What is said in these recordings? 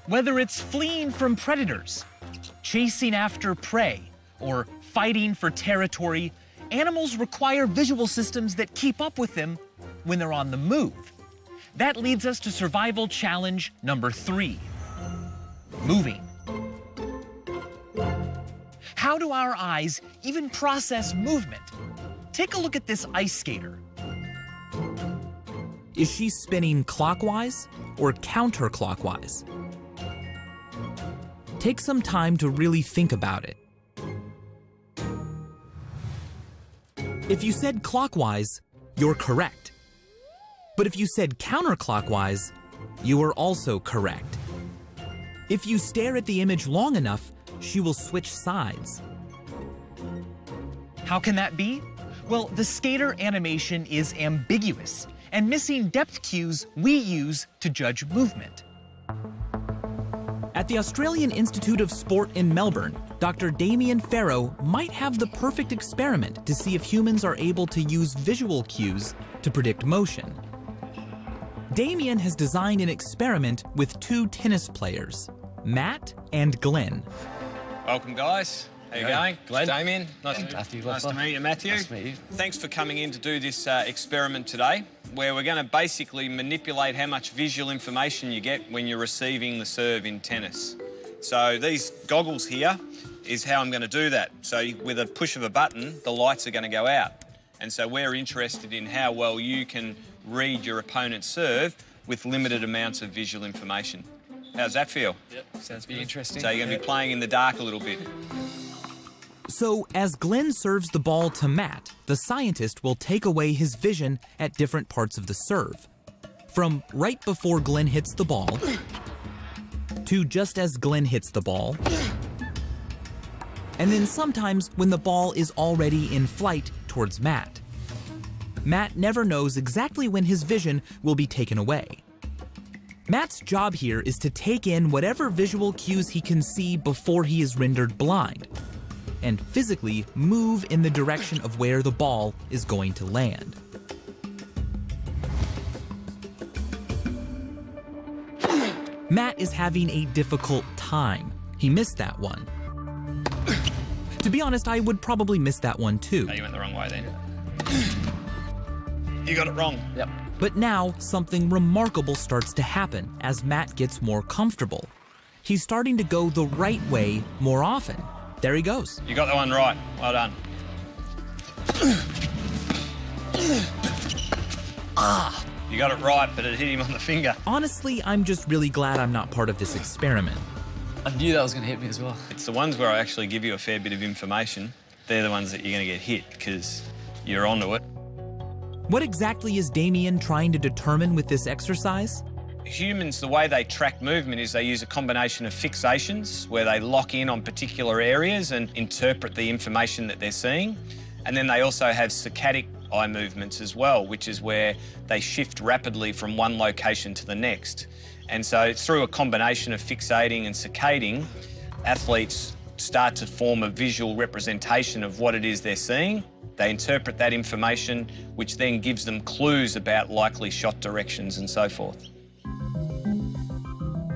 Whether it's fleeing from predators, chasing after prey, or fighting for territory, animals require visual systems that keep up with them when they're on the move. That leads us to survival challenge number 3, moving. How do our eyes even process movement? Take a look at this ice skater. Is she spinning clockwise or counterclockwise? Take some time to really think about it. If you said clockwise, you're correct. But if you said counterclockwise, you are also correct. If you stare at the image long enough, she will switch sides. How can that be? Well, the skater animation is ambiguous and missing depth cues we use to judge movement. At the Australian Institute of Sport in Melbourne, Dr. Damien Farrow might have the perfect experiment to see if humans are able to use visual cues to predict motion. Damien has designed an experiment with 2 tennis players, Matt and Glenn. Welcome, guys. How you going? Glenn. Damien. Nice to meet you, Matthew. Nice to meet you. Thanks for coming in to do this experiment today, where we're going to basically manipulate how much visual information you get when you're receiving the serve in tennis. So these goggles here is how I'm going to do that. So with a push of a button, the lights are going to go out. And so we're interested in how well you can read your opponent's serve with limited amounts of visual information. How's that feel? Yep, sounds pretty interesting. So you're going to be playing in the dark a little bit. So as Glenn serves the ball to Matt, the scientist will take away his vision at different parts of the serve. From right before Glenn hits the ball, to just as Glenn hits the ball, and then sometimes when the ball is already in flight towards Matt. Matt never knows exactly when his vision will be taken away. Matt's job here is to take in whatever visual cues he can see before he is rendered blind, and physically move in the direction of where the ball is going to land. Matt is having a difficult time. He missed that one. To be honest, I would probably miss that one too. Oh, you went the wrong way then. You got it wrong. Yep. But now something remarkable starts to happen as Matt gets more comfortable. He's starting to go the right way more often. There he goes. You got that one right. Well done. You got it right, but it hit him on the finger. Honestly, I'm just really glad I'm not part of this experiment. I knew that was going to hit me as well. It's the ones where I actually give you a fair bit of information. They're the ones that you're going to get hit because you're onto it. What exactly is Damien trying to determine with this exercise? Humans, the way they track movement is they use a combination of fixations where they lock in on particular areas and interpret the information that they're seeing. And then they also have saccadic eye movements as well, which is where they shift rapidly from one location to the next. And so through a combination of fixating and saccading, athletes start to form a visual representation of what it is they're seeing. They interpret that information, which then gives them clues about likely shot directions and so forth.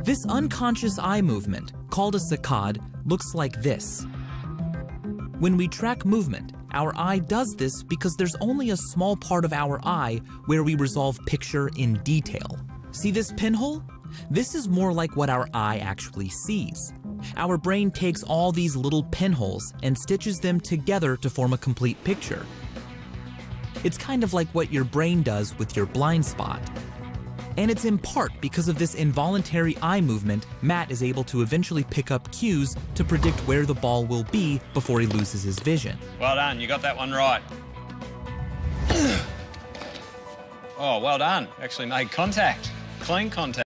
This unconscious eye movement, called a saccade, looks like this. When we track movement, our eye does this because there's only a small part of our eye where we resolve picture in detail. See this pinhole? This is more like what our eye actually sees. Our brain takes all these little pinholes and stitches them together to form a complete picture. It's kind of like what your brain does with your blind spot. And it's in part because of this involuntary eye movement, Matt is able to eventually pick up cues to predict where the ball will be before he loses his vision. Well done, you got that one right. Oh, well done. Actually made contact. Clean contact.